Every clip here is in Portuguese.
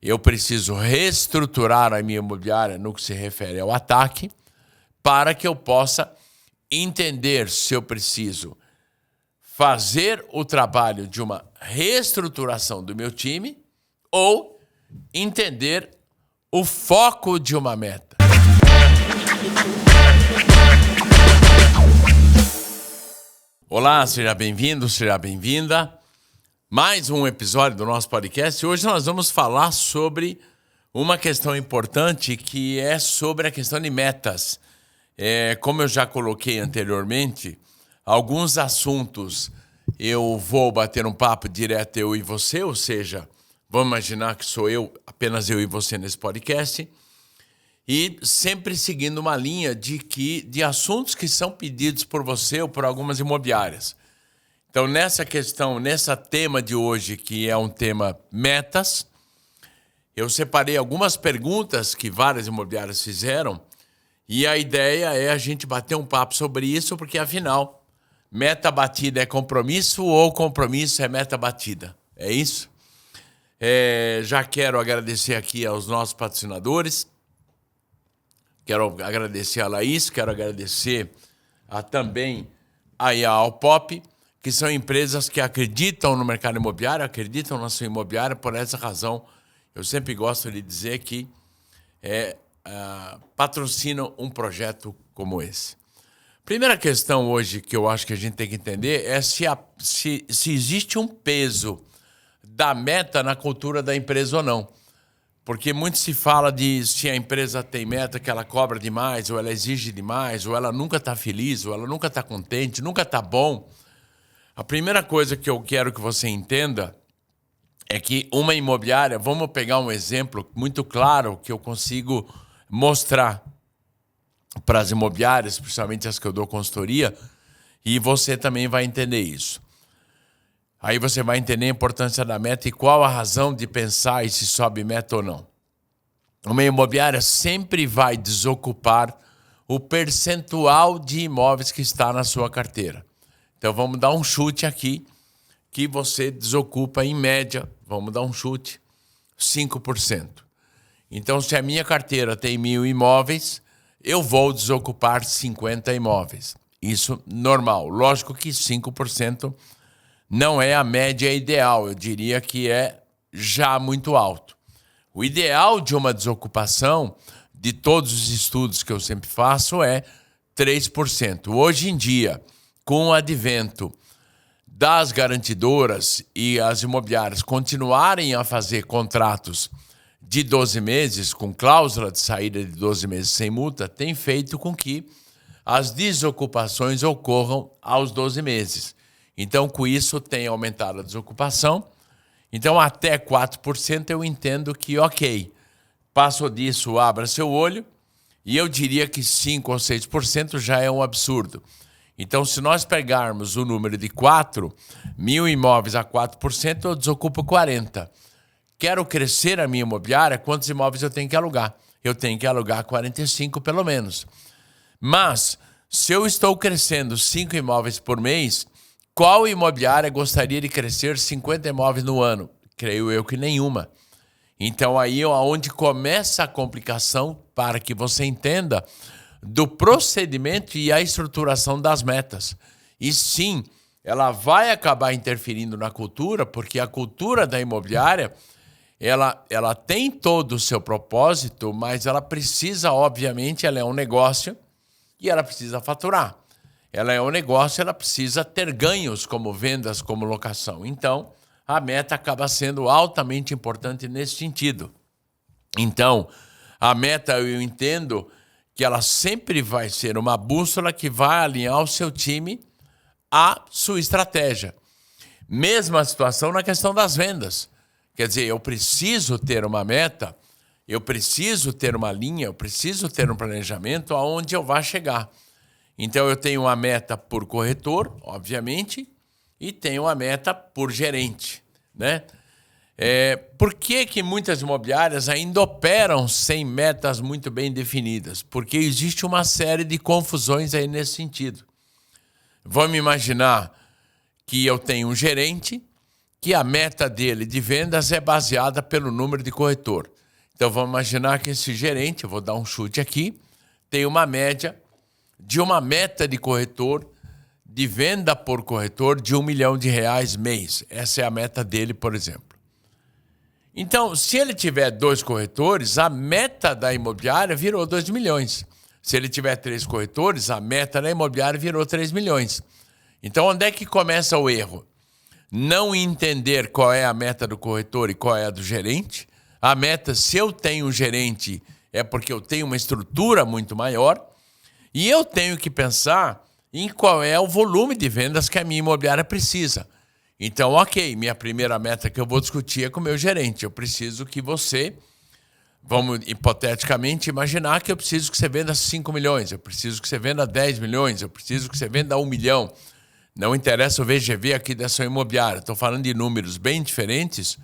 eu preciso reestruturar a minha imobiliária no que se refere ao ataque, para que eu possa entender se eu preciso fazer o trabalho de uma reestruturação do meu time ou entender o foco de uma meta. Olá, seja bem-vindo, seja bem-vinda. Mais um episódio do nosso podcast. Hoje nós vamos falar sobre uma questão importante que é sobre a questão de metas. Como eu já coloquei anteriormente, alguns assuntos eu vou bater um papo direto eu e você, ou seja, vamos imaginar que sou eu, apenas eu e você nesse podcast, e sempre seguindo uma linha de assuntos que são pedidos por você ou por algumas imobiliárias. Então, nessa tema de hoje, que é um tema metas, eu separei algumas perguntas que várias imobiliárias fizeram e a ideia é a gente bater um papo sobre isso, porque, afinal, meta batida é compromisso ou compromisso é meta batida? É isso? Já quero agradecer aqui aos nossos patrocinadores. Quero agradecer a Laís, quero agradecer também a Alpop, que são empresas que acreditam no mercado imobiliário, acreditam na sua imobiliária. Por essa razão, eu sempre gosto de dizer que patrocinam um projeto como esse. Primeira questão hoje que eu acho que a gente tem que entender é se existe um peso da meta na cultura da empresa ou não. Porque muito se fala de se a empresa tem meta que ela cobra demais, ou ela exige demais, ou ela nunca está feliz, ou ela nunca está contente, nunca está bom. A primeira coisa que eu quero que você entenda é que uma imobiliária, vamos pegar um exemplo muito claro que eu consigo mostrar para as imobiliárias, principalmente as que eu dou consultoria, e você também vai entender isso. Aí você vai entender a importância da meta e qual a razão de pensar se sobe meta ou não. Uma imobiliária sempre vai desocupar o percentual de imóveis que está na sua carteira. Então vamos dar um chute aqui, que você desocupa em média, vamos dar um chute, 5%. Então se a minha carteira tem 1.000 imóveis, eu vou desocupar 50 imóveis. Isso normal. Lógico que 5% não é a média ideal, eu diria que é já muito alto. O ideal de uma desocupação, de todos os estudos que eu sempre faço, é 3%. Hoje em dia, com o advento das garantidoras e as imobiliárias continuarem a fazer contratos de 12 meses, com cláusula de saída de 12 meses sem multa, tem feito com que as desocupações ocorram aos 12 meses. Então, com isso, tem aumentado a desocupação. Então, até 4% eu entendo que, ok, passou disso, abra seu olho. E eu diria que 5% ou 6% já é um absurdo. Então, se nós pegarmos o número de 1.000 imóveis a 4%, eu desocupo 40%. Quero crescer a minha imobiliária, quantos imóveis eu tenho que alugar? Eu tenho que alugar 45 pelo menos. Mas, se eu estou crescendo 5 imóveis por mês, qual imobiliária gostaria de crescer 50 imóveis no ano? Creio eu que nenhuma. Então aí é onde começa a complicação para que você entenda do procedimento e a estruturação das metas. E sim, ela vai acabar interferindo na cultura, porque a cultura da imobiliária, ela tem todo o seu propósito, mas ela precisa, obviamente, ela é um negócio e ela precisa faturar. Ela é um negócio, ela precisa ter ganhos como vendas, como locação. Então, a meta acaba sendo altamente importante nesse sentido. Então, a meta, eu entendo que ela sempre vai ser uma bússola que vai alinhar o seu time à sua estratégia. Mesma situação na questão das vendas. Quer dizer, eu preciso ter uma meta, eu preciso ter uma linha, eu preciso ter um planejamento aonde eu vá chegar. Então, eu tenho uma meta por corretor, obviamente, e tenho uma meta por gerente, né? Por que muitas imobiliárias ainda operam sem metas muito bem definidas? Porque existe uma série de confusões aí nesse sentido. Vamos imaginar que eu tenho um gerente que a meta dele de vendas é baseada pelo número de corretor. Então, vamos imaginar que esse gerente, eu vou dar um chute aqui, tem uma média de uma meta de corretor, de venda por corretor de R$1 milhão mês. Essa é a meta dele, por exemplo. Então, se ele tiver 2 corretores, a meta da imobiliária virou 2 milhões. Se ele tiver 3 corretores, a meta da imobiliária virou 3 milhões. Então, onde é que começa o erro? Não entender qual é a meta do corretor e qual é a do gerente. A meta, se eu tenho um gerente, é porque eu tenho uma estrutura muito maior. E eu tenho que pensar em qual é o volume de vendas que a minha imobiliária precisa. Então, ok, minha primeira meta que eu vou discutir é com o meu gerente. Eu preciso que você, vamos hipoteticamente imaginar que eu preciso que você venda 5 milhões, eu preciso que você venda 10 milhões, eu preciso que você venda 1 milhão. Não interessa o VGV aqui dessa imobiliária. Estou falando de números bem diferentes,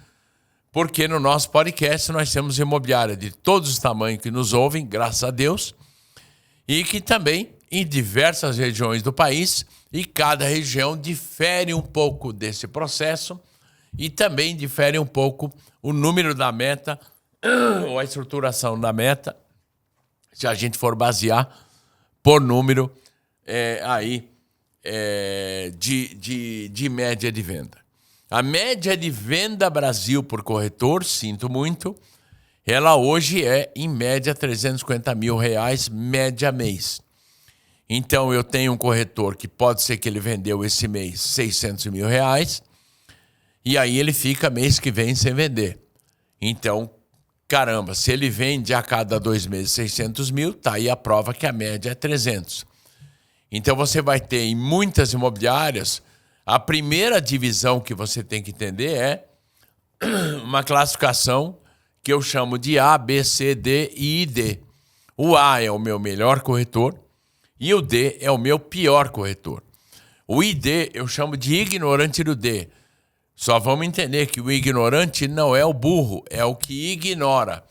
porque no nosso podcast nós temos imobiliária de todos os tamanhos que nos ouvem, graças a Deus, e que também em diversas regiões do país, e cada região difere um pouco desse processo e também difere um pouco o número da meta ou a estruturação da meta, se a gente for basear por número de média de venda. A média de venda Brasil por corretor, sinto muito, ela hoje é em média R$350 mil média mês. Então, eu tenho um corretor que pode ser que ele vendeu esse mês R$600 mil, e aí ele fica mês que vem sem vender. Então, caramba, se ele vende a cada 2 meses 600 mil, tá aí a prova que a média é 300. Então, você vai ter em muitas imobiliárias, a primeira divisão que você tem que entender é uma classificação que eu chamo de A, B, C, D e D. O A é o meu melhor corretor, e o D é o meu pior corretor. O ID eu chamo de ignorante do D. Só vamos entender que o ignorante não é o burro, é o que ignora.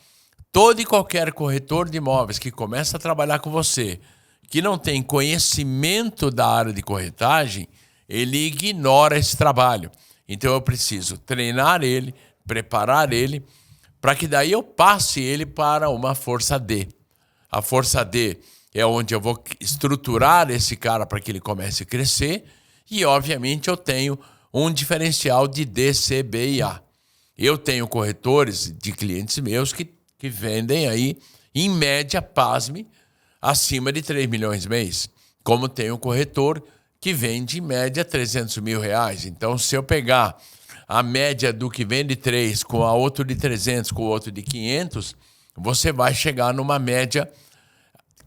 Todo e qualquer corretor de imóveis que começa a trabalhar com você, que não tem conhecimento da área de corretagem, ele ignora esse trabalho. Então eu preciso treinar ele, preparar ele, para que daí eu passe ele para uma força D. A força D é onde eu vou estruturar esse cara para que ele comece a crescer e, obviamente, eu tenho um diferencial de D, C, B e A. Eu tenho corretores de clientes meus que vendem aí, em média, pasme, acima de 3 milhões mês. Como tem um corretor que vende, em média, R$300 mil. Então, se eu pegar a média do que vende 3 com a outro de 300, com o outro de 500, você vai chegar numa média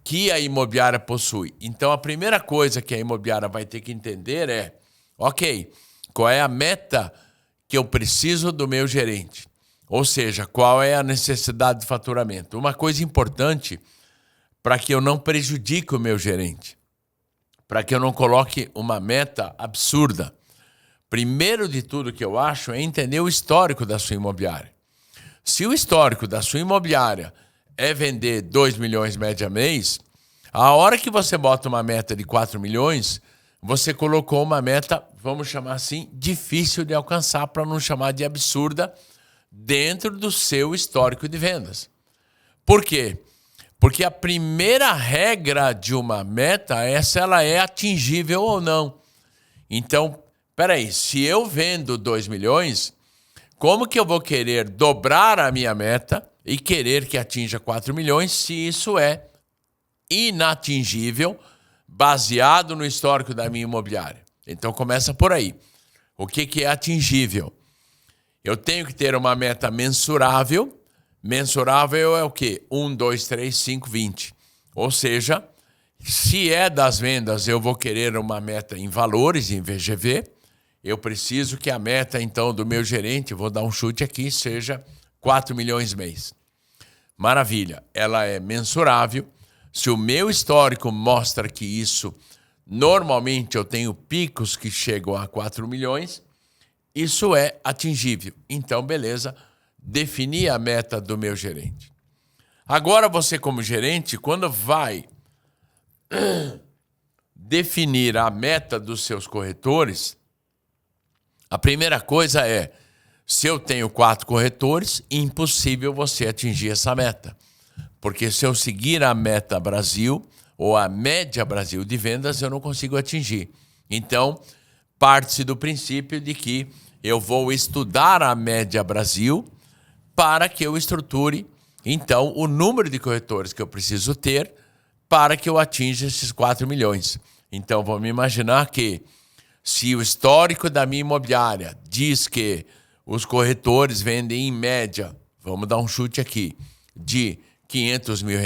que a imobiliária possui. Então, a primeira coisa que a imobiliária vai ter que entender é, ok, qual é a meta que eu preciso do meu gerente? Ou seja, qual é a necessidade de faturamento? Uma coisa importante para que eu não prejudique o meu gerente, para que eu não coloque uma meta absurda. Primeiro de tudo que eu acho é entender o histórico da sua imobiliária. Se o histórico da sua imobiliária é vender 2 milhões média mês, a hora que você bota uma meta de 4 milhões, você colocou uma meta, vamos chamar assim, difícil de alcançar, para não chamar de absurda, dentro do seu histórico de vendas. Por quê? Porque a primeira regra de uma meta é se ela é atingível ou não. Então, peraí, se eu vendo 2 milhões, como que eu vou querer dobrar a minha meta e querer que atinja 4 milhões se isso é inatingível, baseado no histórico da minha imobiliária? Então começa por aí. O que é atingível? Eu tenho que ter uma meta mensurável. Mensurável é o quê? 1, 2, 3, 5, 20. Ou seja, se é das vendas, eu vou querer uma meta em valores, em VGV. Eu preciso que a meta, então, do meu gerente, vou dar um chute aqui, seja 4 milhões mês. Maravilha, ela é mensurável. Se o meu histórico mostra que isso, normalmente eu tenho picos que chegam a 4 milhões, isso é atingível. Então, beleza, defini a meta do meu gerente. Agora você, como gerente, quando vai definir a meta dos seus corretores, A primeira coisa é, se eu tenho 4 corretores, impossível você atingir essa meta. Porque se eu seguir a meta Brasil ou a média Brasil de vendas, eu não consigo atingir. Então, parte-se do princípio de que eu vou estudar a média Brasil para que eu estruture, então, o número de corretores que eu preciso ter para que eu atinja esses 4 milhões. Então, vamos imaginar que se o histórico da minha imobiliária diz que os corretores vendem em média, vamos dar um chute aqui, de R$500 mil,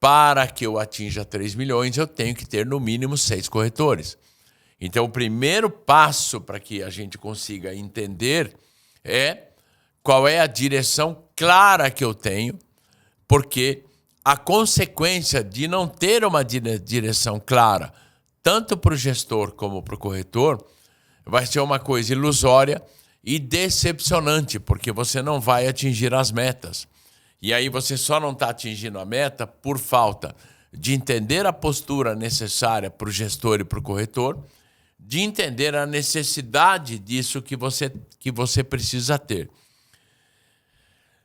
para que eu atinja 3 milhões, eu tenho que ter no mínimo 6 corretores. Então, o primeiro passo para que a gente consiga entender é qual é a direção clara que eu tenho, porque a consequência de não ter uma direção clara, tanto para o gestor como para o corretor, vai ser uma coisa ilusória e decepcionante, porque você não vai atingir as metas. E aí você só não está atingindo a meta por falta de entender a postura necessária para o gestor e para o corretor, de entender a necessidade disso que você precisa ter.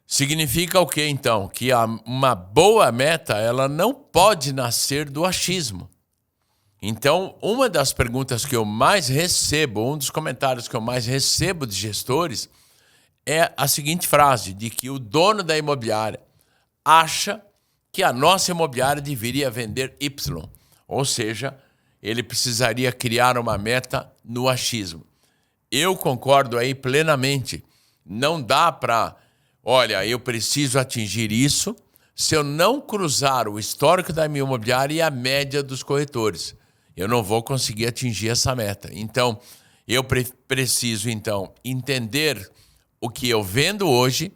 Significa o quê, então? Que uma boa meta ela não pode nascer do achismo. Então, uma das perguntas que eu mais recebo, um dos comentários que eu mais recebo de gestores é a seguinte frase, de que o dono da imobiliária acha que a nossa imobiliária deveria vender Y. Ou seja, ele precisaria criar uma meta no achismo. Eu concordo aí plenamente. Não dá para, olha, eu preciso atingir isso se eu não cruzar o histórico da minha imobiliária e a média dos corretores. Eu não vou conseguir atingir essa meta. Então, eu preciso, então, entender o que eu vendo hoje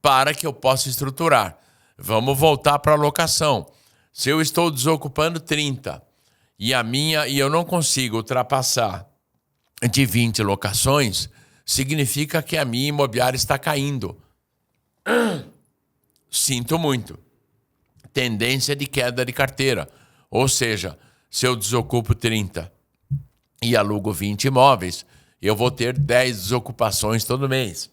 para que eu possa estruturar. Vamos voltar para a locação. Se eu estou desocupando 30 e eu não consigo ultrapassar de 20 locações, significa que a minha imobiliária está caindo. Sinto muito. Tendência de queda de carteira. Ou seja, se eu desocupo 30 e alugo 20 imóveis, eu vou ter 10 desocupações todo mês.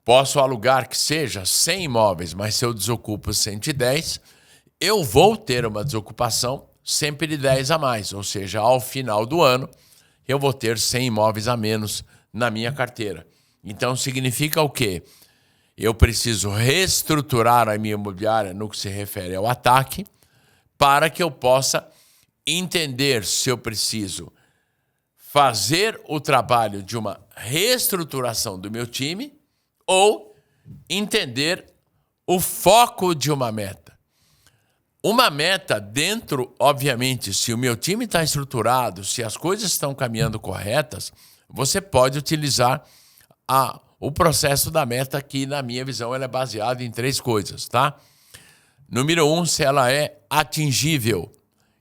Posso alugar que seja 100 imóveis, mas se eu desocupo 110, eu vou ter uma desocupação sempre de 10 a mais. Ou seja, ao final do ano, eu vou ter 100 imóveis a menos na minha carteira. Então, significa o quê? Eu preciso reestruturar a minha imobiliária no que se refere ao ataque para que eu possa entender se eu preciso fazer o trabalho de uma reestruturação do meu time ou entender o foco de uma meta. Uma meta dentro, obviamente, se o meu time está estruturado, se as coisas estão caminhando corretas, você pode utilizar o processo da meta que, na minha visão, ela é baseada em 3 coisas, tá? Número 1, se ela é atingível.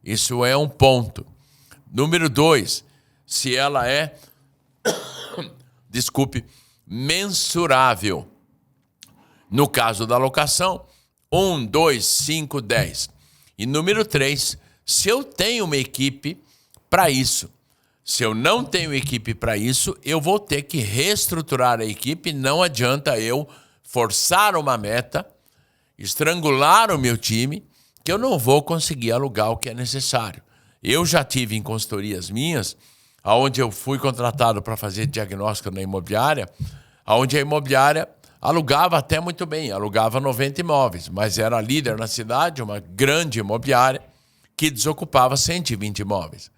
Isso é um ponto. Número 2, se ela é, mensurável. No caso da locação, 1, 2, 5, 10. E número 3, se eu tenho uma equipe para isso. Se eu não tenho equipe para isso, eu vou ter que reestruturar a equipe. Não adianta eu forçar uma meta, estrangular o meu time, que eu não vou conseguir alugar o que é necessário. Eu já tive em consultorias minhas, onde eu fui contratado para fazer diagnóstico na imobiliária, onde a imobiliária alugava até muito bem, alugava 90 imóveis, mas era líder na cidade, uma grande imobiliária, que desocupava 120 imóveis.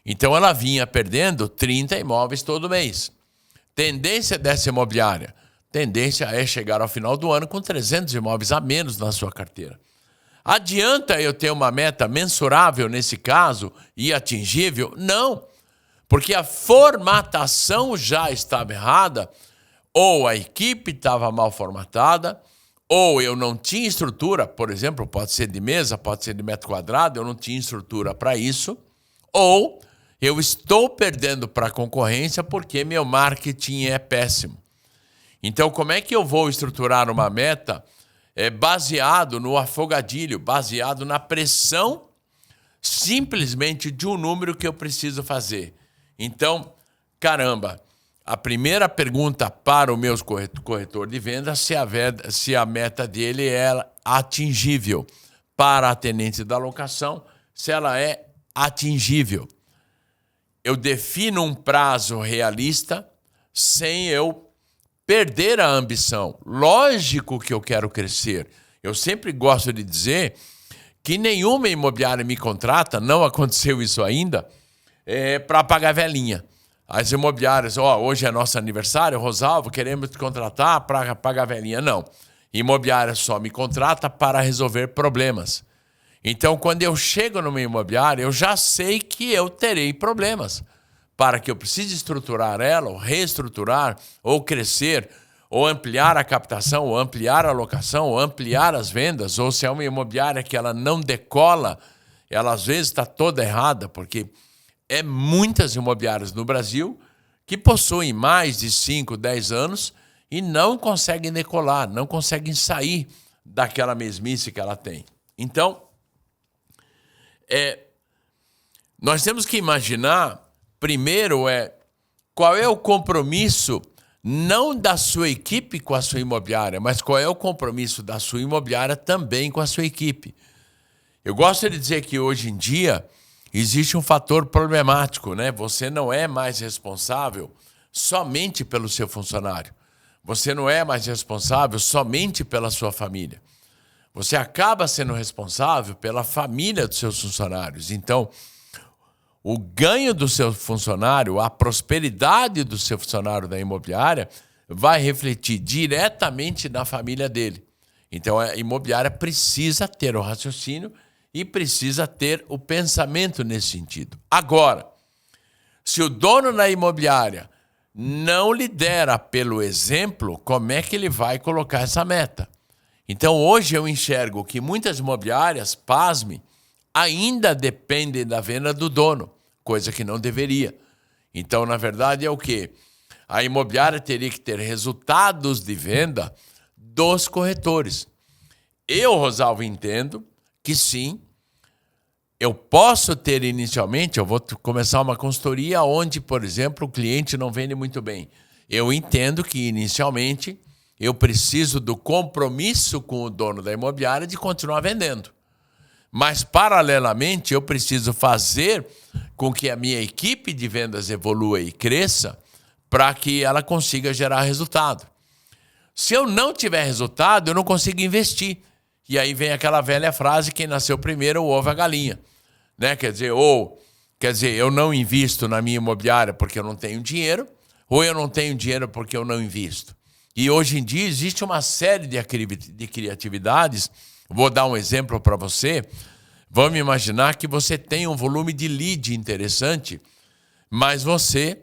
Então ela vinha perdendo 30 imóveis todo mês. Tendência dessa imobiliária? Tendência é chegar ao final do ano com 300 imóveis a menos na sua carteira. Adianta eu ter uma meta mensurável nesse caso e atingível? Não, porque a formatação já estava errada, ou a equipe estava mal formatada, ou eu não tinha estrutura, por exemplo, pode ser de mesa, pode ser de metro quadrado, eu não tinha estrutura para isso, ou eu estou perdendo para a concorrência porque meu marketing é péssimo. Então, como é que eu vou estruturar uma meta baseado no afogadilho, baseado na pressão simplesmente de um número que eu preciso fazer? Então, caramba, a primeira pergunta para o meu corretor de vendas se a meta dele é atingível. Para a atendente da locação, se ela é atingível. Eu defino um prazo realista sem eu perder a ambição. Lógico que eu quero crescer. Eu sempre gosto de dizer que nenhuma imobiliária me contrata, não aconteceu isso ainda, para pagar velhinha. As imobiliárias, hoje é nosso aniversário, Rosalvo, queremos te contratar para pagar velhinha. Não. Imobiliária só me contrata para resolver problemas. Então, quando eu chego numa imobiliária, eu já sei que eu terei problemas. Para que eu precise estruturar ela, ou reestruturar, ou crescer, ou ampliar a captação, ou ampliar a locação, ou ampliar as vendas, ou se é uma imobiliária que ela não decola, ela às vezes está toda errada, porque é muitas imobiliárias no Brasil que possuem mais de 5, 10 anos e não conseguem decolar, não conseguem sair daquela mesmice que ela tem. Então, nós temos que imaginar, primeiro, qual é o compromisso, não da sua equipe com a sua imobiliária, mas qual é o compromisso da sua imobiliária também com a sua equipe. Eu gosto de dizer que hoje em dia existe um fator problemático, né? Você não é mais responsável somente pelo seu funcionário. Você não é mais responsável somente pela sua família. Você acaba sendo responsável pela família dos seus funcionários. Então, o ganho do seu funcionário, a prosperidade do seu funcionário da imobiliária vai refletir diretamente na família dele. Então, a imobiliária precisa ter o raciocínio e precisa ter o pensamento nesse sentido. Agora, se o dono da imobiliária não lidera pelo exemplo, como é que ele vai colocar essa meta? Então, hoje eu enxergo que muitas imobiliárias, pasme, ainda dependem da venda do dono, coisa que não deveria. Então, na verdade, é o quê? A imobiliária teria que ter resultados de venda dos corretores. Eu, Rosalvo, entendo que sim, eu posso ter inicialmente, eu vou começar uma consultoria onde, por exemplo, o cliente não vende muito bem. Eu entendo que inicialmente eu preciso do compromisso com o dono da imobiliária de continuar vendendo. Mas, paralelamente, eu preciso fazer com que a minha equipe de vendas evolua e cresça para que ela consiga gerar resultado. Se eu não tiver resultado, eu não consigo investir. E aí vem aquela velha frase, quem nasceu primeiro, o ovo e a galinha. Né? Quer dizer, eu não invisto na minha imobiliária porque eu não tenho dinheiro, ou eu não tenho dinheiro porque eu não invisto. E hoje em dia existe uma série de criatividades. Vou dar um exemplo para você. Vamos imaginar que você tem um volume de lead interessante, mas você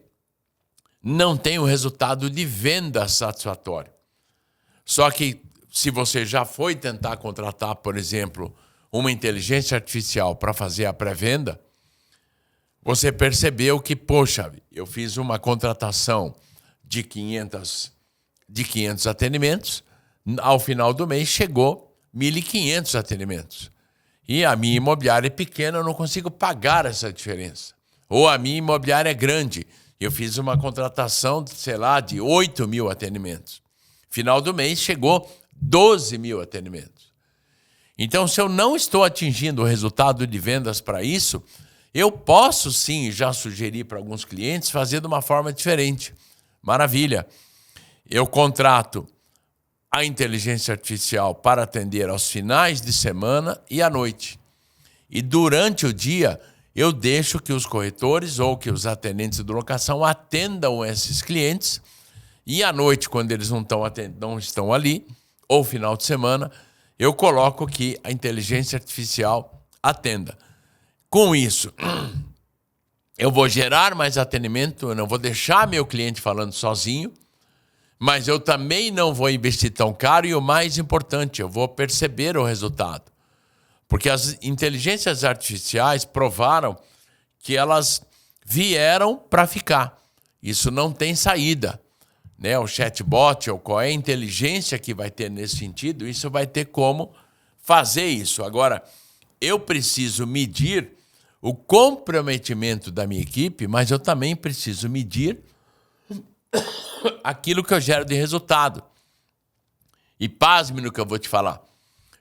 não tem o resultado de venda satisfatório. Só que se você já foi tentar contratar, por exemplo, uma inteligência artificial para fazer a pré-venda, você percebeu que, poxa, eu fiz uma contratação de 500 atendimentos, ao final do mês chegou 1.500 atendimentos. E a minha imobiliária é pequena, eu não consigo pagar essa diferença. Ou a minha imobiliária é grande, eu fiz uma contratação, sei lá, de 8.000 atendimentos. Final do mês chegou 12.000 atendimentos. Então, se eu não estou atingindo o resultado de vendas para isso, eu posso sim já sugerir para alguns clientes fazer de uma forma diferente. Maravilha. Eu contrato a inteligência artificial para atender aos finais de semana e à noite. E durante o dia, eu deixo que os corretores ou que os atendentes de locação atendam esses clientes. E à noite, quando eles não estão ali, ou final de semana, eu coloco que a inteligência artificial atenda. Com isso, eu vou gerar mais atendimento, eu não vou deixar meu cliente falando sozinho, mas eu também não vou investir tão caro e o mais importante, eu vou perceber o resultado. Porque as inteligências artificiais provaram que elas vieram para ficar. Isso não tem saída. Né? O chatbot, ou qual é a inteligência que vai ter nesse sentido, isso vai ter como fazer isso. Agora, eu preciso medir o comprometimento da minha equipe, mas eu também preciso medir aquilo que eu gero de resultado. E pasme no que eu vou te falar.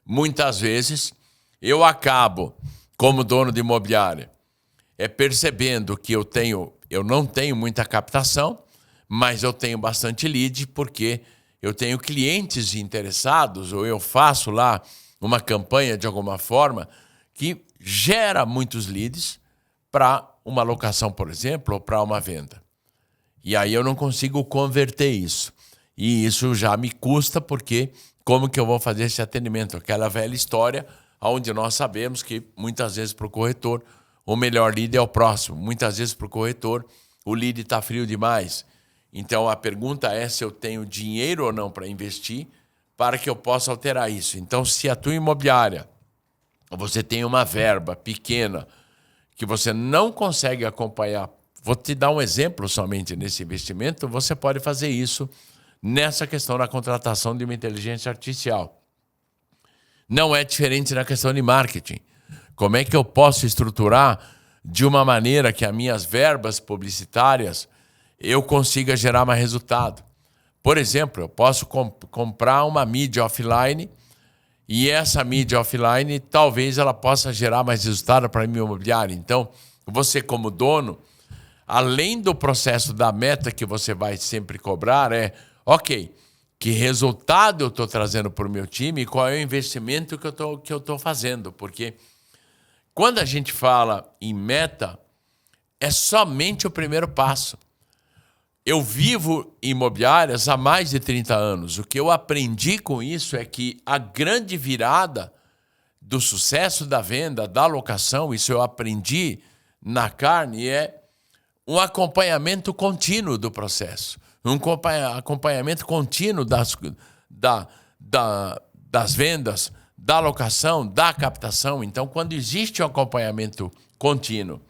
Muitas vezes eu acabo, como dono de imobiliária, percebendo que eu não tenho muita captação, mas eu tenho bastante lead porque eu tenho clientes interessados, ou eu faço lá uma campanha de alguma forma que gera muitos leads para uma locação, por exemplo, ou para uma venda. E aí eu não consigo converter isso. E isso já me custa porque como que eu vou fazer esse atendimento? Aquela velha história onde nós sabemos que muitas vezes para o corretor o melhor lead é o próximo. Muitas vezes para o corretor o lead está frio demais. Então a pergunta é se eu tenho dinheiro ou não para investir para que eu possa alterar isso. Então se a tua imobiliária, você tem uma verba pequena que você não consegue acompanhar, vou te dar um exemplo somente nesse investimento, você pode fazer isso nessa questão da contratação de uma inteligência artificial. Não é diferente na questão de marketing. Como é que eu posso estruturar de uma maneira que as minhas verbas publicitárias eu consiga gerar mais resultado? Por exemplo, eu posso comprar uma mídia offline e essa mídia offline talvez ela possa gerar mais resultado para a minha imobiliária. Então, você como dono, além do processo da meta que você vai sempre cobrar, ok, que resultado eu estou trazendo para o meu time e qual é o investimento que eu tô fazendo. Porque quando a gente fala em meta, é somente o primeiro passo. Eu vivo em imobiliárias há mais de 30 anos. O que eu aprendi com isso é que a grande virada do sucesso da venda, da locação, isso eu aprendi na carne, é um acompanhamento contínuo do processo. Um acompanhamento contínuo das vendas, da locação, da captação. Então, quando existe um acompanhamento contínuo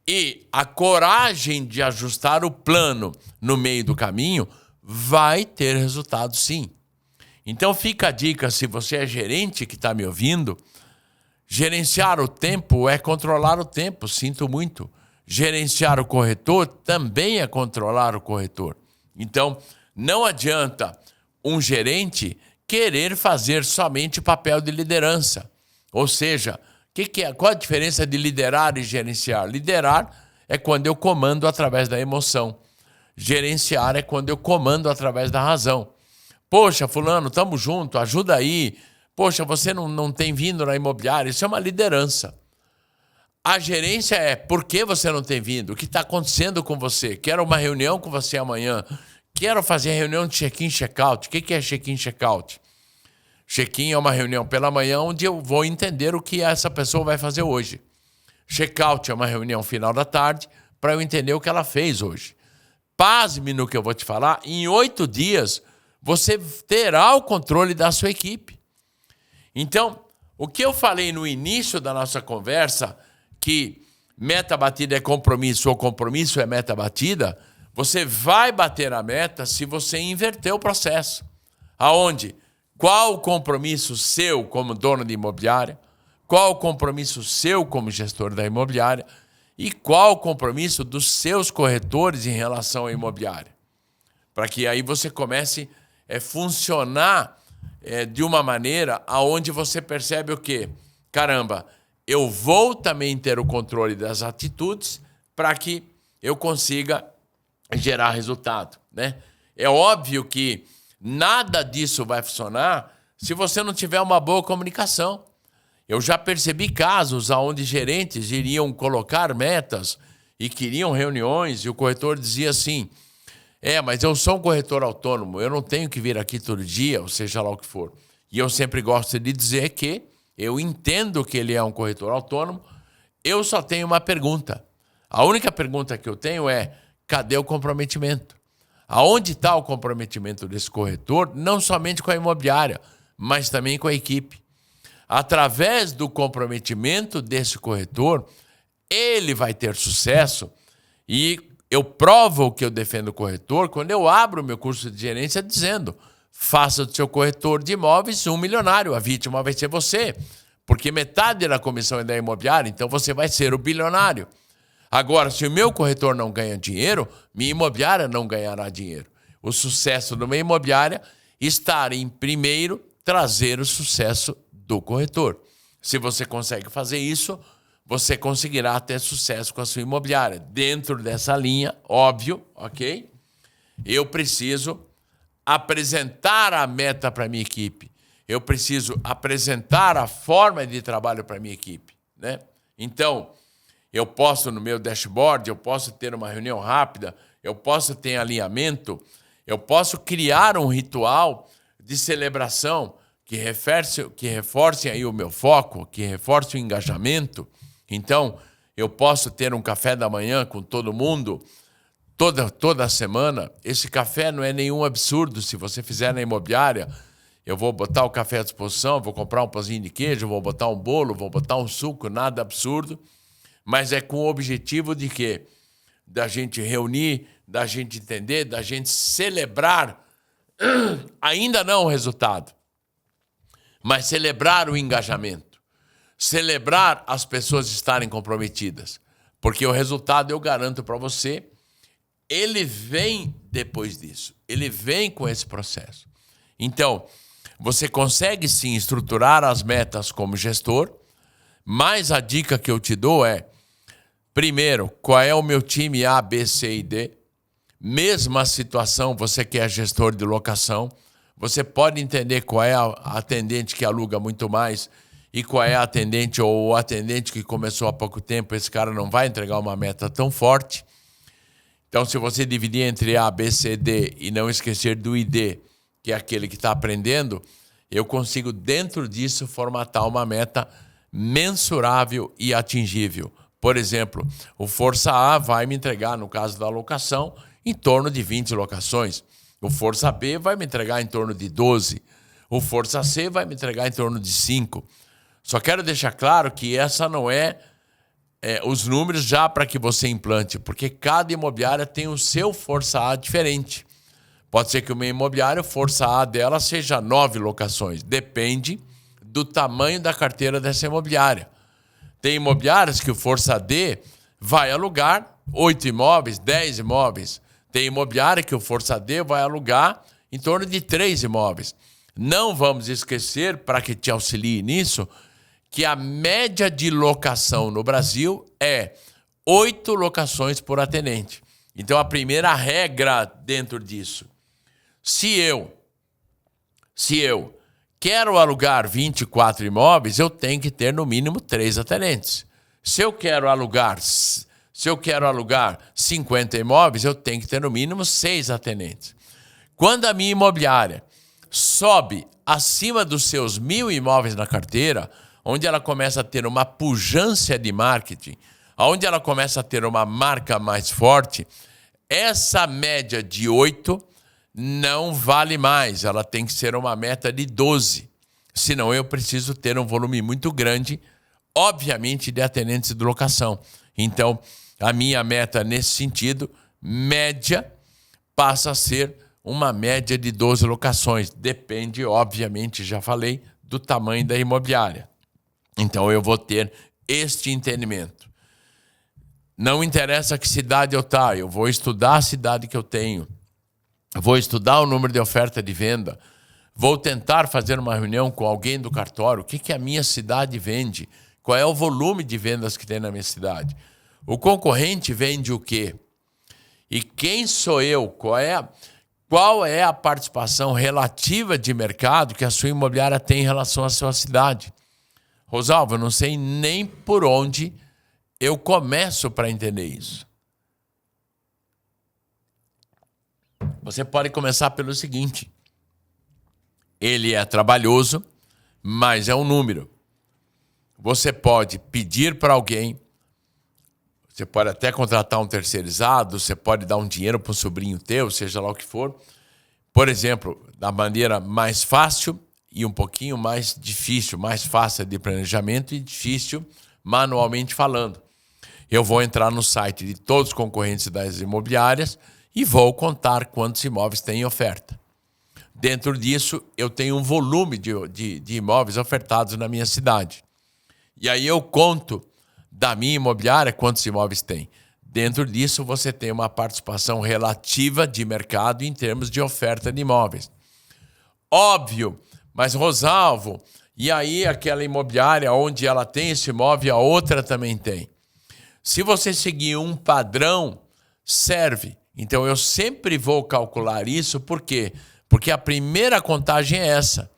e a coragem de ajustar o plano no meio do caminho, vai ter resultado sim. Então fica a dica, se você é gerente que está me ouvindo, gerenciar o tempo é controlar o tempo, sinto muito. Gerenciar o corretor também é controlar o corretor. Então, não adianta um gerente querer fazer somente papel de liderança. Ou seja, qual a diferença de liderar e gerenciar? Liderar é quando eu comando através da emoção. Gerenciar é quando eu comando através da razão. Poxa, fulano, estamos juntos, ajuda aí. Poxa, você não tem vindo na imobiliária. Isso é uma liderança. A gerência é por que você não tem vindo? O que está acontecendo com você? Quero uma reunião com você amanhã. Quero fazer reunião de check-in, check-out. O que é check-in, check-out? Check-in é uma reunião pela manhã onde eu vou entender o que essa pessoa vai fazer hoje. Check-out é uma reunião final da tarde para eu entender o que ela fez hoje. Pasme no que eu vou te falar, em 8 dias você terá o controle da sua equipe. Então, o que eu falei no início da nossa conversa, que meta batida é compromisso ou compromisso é meta batida, você vai bater a meta se você inverter o processo. Aonde? Qual o compromisso seu como dono de imobiliária? Qual o compromisso seu como gestor da imobiliária? E qual o compromisso dos seus corretores em relação à imobiliária? Para que aí você comece a funcionar de uma maneira aonde você percebe o quê? Caramba, eu vou também ter o controle das atitudes para que eu consiga gerar resultado, né? É óbvio que nada disso vai funcionar se você não tiver uma boa comunicação. Eu já percebi casos onde gerentes iriam colocar metas e queriam reuniões e o corretor dizia assim, mas eu sou um corretor autônomo, eu não tenho que vir aqui todo dia, ou seja lá o que for. E eu sempre gosto de dizer que eu entendo que ele é um corretor autônomo, eu só tenho uma pergunta. A única pergunta que eu tenho é, cadê o comprometimento? Aonde está o comprometimento desse corretor, não somente com a imobiliária, mas também com a equipe? Através do comprometimento desse corretor, ele vai ter sucesso e eu provo que eu defendo o corretor quando eu abro o meu curso de gerência dizendo faça do seu corretor de imóveis um milionário. A vítima vai ser você, porque metade da comissão é da imobiliária, então você vai ser o bilionário. Agora, se o meu corretor não ganha dinheiro, minha imobiliária não ganhará dinheiro. O sucesso de uma imobiliária está em, primeiro, trazer o sucesso do corretor. Se você consegue fazer isso, você conseguirá ter sucesso com a sua imobiliária. Dentro dessa linha, óbvio, ok? Eu preciso apresentar a meta para a minha equipe. Eu preciso apresentar a forma de trabalho para a minha equipe, né? Então, eu posso, no meu dashboard, eu posso ter uma reunião rápida, eu posso ter alinhamento, eu posso criar um ritual de celebração que reforce aí o meu foco, que reforce o engajamento. Então, eu posso ter um café da manhã com todo mundo, toda semana. Esse café não é nenhum absurdo. Se você fizer na imobiliária, eu vou botar o café à disposição, vou comprar um pãozinho de queijo, vou botar um bolo, vou botar um suco, nada absurdo. Mas é com o objetivo de quê? Da gente reunir, da gente entender, da gente celebrar, ainda não o resultado, mas celebrar o engajamento, celebrar as pessoas estarem comprometidas. Porque o resultado, eu garanto para você, ele vem depois disso, ele vem com esse processo. Então, você consegue sim estruturar as metas como gestor, mas a dica que eu te dou é, primeiro, qual é o meu time A, B, C e D? Mesma situação, você que é gestor de locação, você pode entender qual é a atendente que aluga muito mais e qual é a atendente ou o atendente que começou há pouco tempo, esse cara não vai entregar uma meta tão forte. Então, se você dividir entre A, B, C, D e não esquecer do ID, que é aquele que está aprendendo, eu consigo, dentro disso, formatar uma meta mensurável e atingível. Por exemplo, o Força A vai me entregar, no caso da locação, em torno de 20 locações. O Força B vai me entregar em torno de 12. O Força C vai me entregar em torno de 5. Só quero deixar claro que essa não é os números já para que você implante, porque cada imobiliária tem o seu Força A diferente. Pode ser que uma imobiliária, o Força A dela seja 9 locações. Depende do tamanho da carteira dessa imobiliária. Tem imobiliárias que o Força D vai alugar 8 imóveis, 10 imóveis. Tem imobiliária que o Força D vai alugar em torno de 3 imóveis. Não vamos esquecer, para que te auxilie nisso, que a média de locação no Brasil é 8 locações por atendente. Então, a primeira regra dentro disso, se eu quero alugar 24 imóveis, eu tenho que ter no mínimo 3 atendentes. Se eu quero alugar 50 imóveis, eu tenho que ter no mínimo 6 atendentes. Quando a minha imobiliária sobe acima dos seus 1.000 imóveis na carteira, onde ela começa a ter uma pujança de marketing, onde ela começa a ter uma marca mais forte, essa média de 8 não vale mais, ela tem que ser uma meta de 12. Senão eu preciso ter um volume muito grande, obviamente, de atendentes de locação. Então, a minha meta nesse sentido, média, passa a ser uma média de 12 locações. Depende, obviamente, já falei, do tamanho da imobiliária. Então, eu vou ter este entendimento. Não interessa que cidade eu estou, eu vou estudar a cidade que eu tenho. Vou estudar o número de oferta de venda. Vou tentar fazer uma reunião com alguém do cartório. O que a minha cidade vende? Qual é o volume de vendas que tem na minha cidade? O concorrente vende o quê? E quem sou eu? Qual é a participação relativa de mercado que a sua imobiliária tem em relação à sua cidade? Rosalvo, eu não sei nem por onde eu começo para entender isso. Você pode começar pelo seguinte. Ele é trabalhoso, mas é um número. Você pode pedir para alguém, você pode até contratar um terceirizado, você pode dar um dinheiro para um sobrinho teu, seja lá o que for. Por exemplo, da maneira mais fácil e um pouquinho mais difícil, mais fácil de planejamento e difícil manualmente falando. Eu vou entrar no site de todos os concorrentes das imobiliárias e vou contar quantos imóveis tem em oferta. Dentro disso, eu tenho um volume de imóveis ofertados na minha cidade. E aí eu conto da minha imobiliária, quantos imóveis tem? Dentro disso, você tem uma participação relativa de mercado em termos de oferta de imóveis. Óbvio, mas Rosalvo, e aí aquela imobiliária onde ela tem esse imóvel, a outra também tem. Se você seguir um padrão, serve. Então, eu sempre vou calcular isso, por quê? Porque a primeira contagem é essa.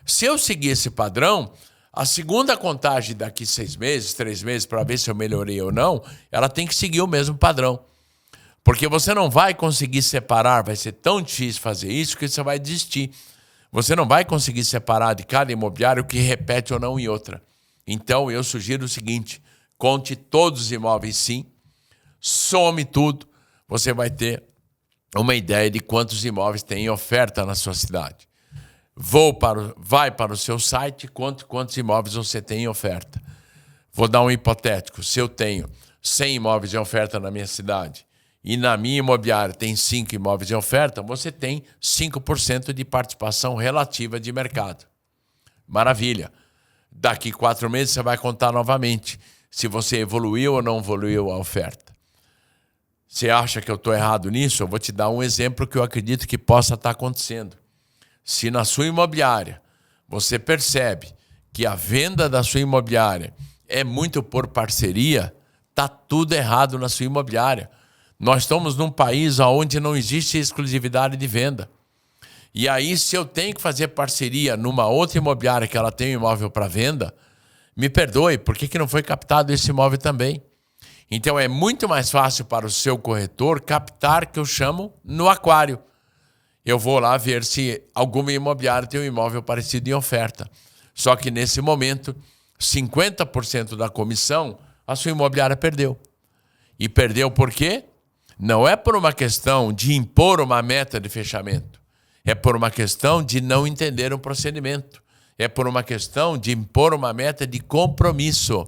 Se eu seguir esse padrão, a segunda contagem daqui 6 meses, 3 meses, para ver se eu melhorei ou não, ela tem que seguir o mesmo padrão. Porque você não vai conseguir separar, vai ser tão difícil fazer isso que você vai desistir. Você não vai conseguir separar de cada imobiliário o que repete ou não em outra. Então, eu sugiro o seguinte, conte todos os imóveis sim, some tudo, você vai ter uma ideia de quantos imóveis tem em oferta na sua cidade. Vai para o seu site, quantos imóveis você tem em oferta. Vou dar um hipotético. Se eu tenho 100 imóveis em oferta na minha cidade e na minha imobiliária tem 5 imóveis em oferta, você tem 5% de participação relativa de mercado. Maravilha. Daqui 4 meses você vai contar novamente se você evoluiu ou não evoluiu a oferta. Você acha que eu estou errado nisso? Eu vou te dar um exemplo que eu acredito que possa estar acontecendo. Se na sua imobiliária você percebe que a venda da sua imobiliária é muito por parceria, está tudo errado na sua imobiliária. Nós estamos num país onde não existe exclusividade de venda. E aí, se eu tenho que fazer parceria numa outra imobiliária que ela tem um imóvel para venda, me perdoe, por que não foi captado esse imóvel também? Então, é muito mais fácil para o seu corretor captar, que eu chamo, no aquário. Eu vou lá ver se alguma imobiliária tem um imóvel parecido em oferta. Só que, nesse momento, 50% da comissão, a sua imobiliária perdeu. E perdeu por quê? Não é por uma questão de impor uma meta de fechamento. É por uma questão de não entender o procedimento. É por uma questão de impor uma meta de compromisso.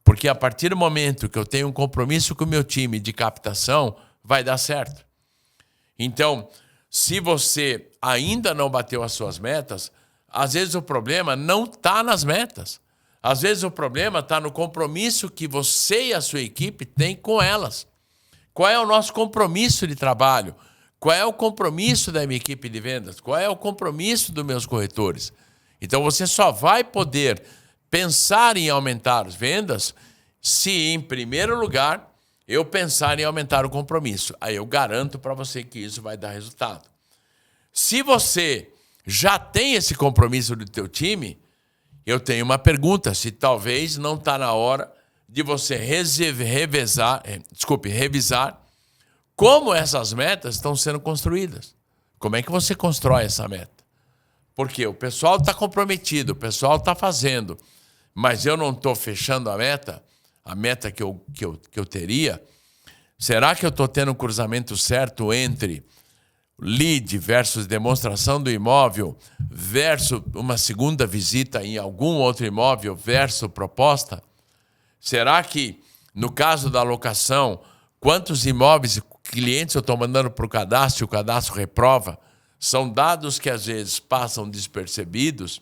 Porque a partir do momento que eu tenho um compromisso com o meu time de captação, vai dar certo. Então, se você ainda não bateu as suas metas, às vezes o problema não está nas metas. Às vezes o problema está no compromisso que você e a sua equipe têm com elas. Qual é o nosso compromisso de trabalho? Qual é o compromisso da minha equipe de vendas? Qual é o compromisso dos meus corretores? Então, você só vai poder pensar em aumentar as vendas se, em primeiro lugar, eu pensar em aumentar o compromisso. Aí eu garanto para você que isso vai dar resultado. Se você já tem esse compromisso do teu time, eu tenho uma pergunta, se talvez não está na hora de você revisar como essas metas estão sendo construídas. Como é que você constrói essa meta? Porque o pessoal está comprometido, o pessoal está fazendo, mas eu não estou fechando a meta que eu teria. Será que eu estou tendo um cruzamento certo entre lead versus demonstração do imóvel versus uma segunda visita em algum outro imóvel versus proposta? Será que, no caso da locação, quantos imóveis clientes eu estou mandando para o cadastro e o cadastro reprova? São dados que às vezes passam despercebidos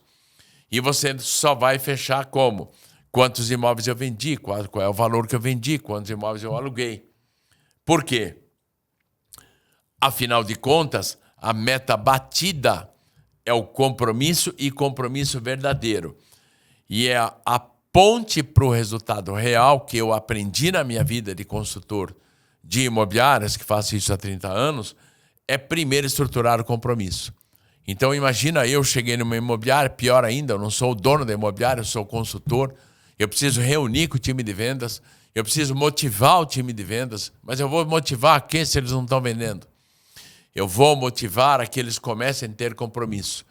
e você só vai fechar como? Quantos imóveis eu vendi, qual é o valor que eu vendi, quantos imóveis eu aluguei. Por quê? Afinal de contas, a meta batida é o compromisso e compromisso verdadeiro. E é a ponte para o resultado real que eu aprendi na minha vida de consultor de imobiliárias, que faço isso há 30 anos, é primeiro estruturar o compromisso. Então, imagina, eu cheguei numa imobiliária, pior ainda, eu não sou o dono da imobiliária, eu sou o consultor, eu preciso reunir com o time de vendas, eu preciso motivar o time de vendas, mas eu vou motivar a quê se eles não estão vendendo? Eu vou motivar a que eles comecem a ter compromisso.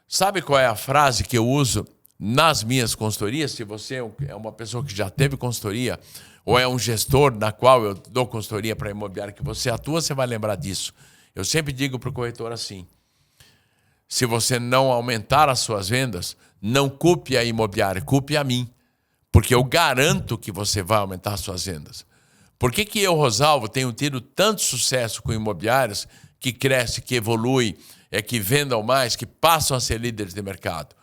Sabe qual é a frase que eu uso nas minhas consultorias? Se você é uma pessoa que já teve consultoria, ou é um gestor na qual eu dou consultoria para imobiliária que você atua, você vai lembrar disso. Eu sempre digo para o corretor assim, se você não aumentar as suas vendas, não culpe a imobiliária, culpe a mim. Porque eu garanto que você vai aumentar as suas vendas. Por que eu, Rosalvo, tenho tido tanto sucesso com imobiliárias que crescem, que evoluem, que vendam mais, que passam a ser líderes de mercado?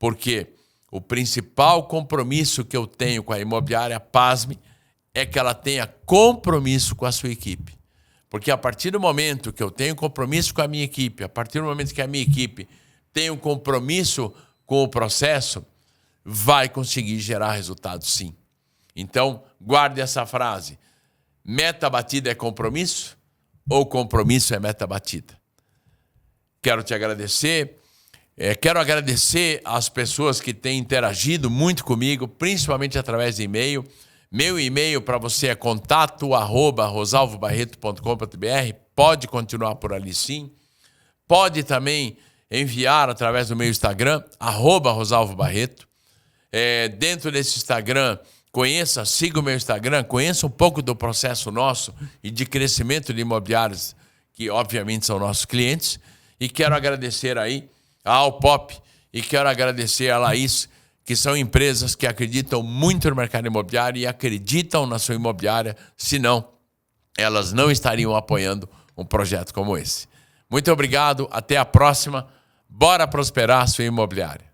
Porque o principal compromisso que eu tenho com a imobiliária, pasme, é que ela tenha compromisso com a sua equipe. Porque a partir do momento que eu tenho compromisso com a minha equipe, a partir do momento que a minha equipe tem um compromisso com o processo, vai conseguir gerar resultado, sim. Então, guarde essa frase. Meta batida é compromisso ou compromisso é meta batida? Quero te agradecer. Quero agradecer às pessoas que têm interagido muito comigo, principalmente através de e-mail. Meu e-mail para você é contato@rosalvobarreto.com.br. Pode continuar por ali, sim. Pode também enviar através do meu Instagram, @rosalvobarreto. Dentro desse Instagram, siga o meu Instagram, conheça um pouco do processo nosso e de crescimento de imobiliários, que obviamente são nossos clientes. E quero agradecer aí a Alpop e quero agradecer a Laís, que são empresas que acreditam muito no mercado imobiliário e acreditam na sua imobiliária, senão elas não estariam apoiando um projeto como esse. Muito obrigado, até a próxima. Bora prosperar a sua imobiliária.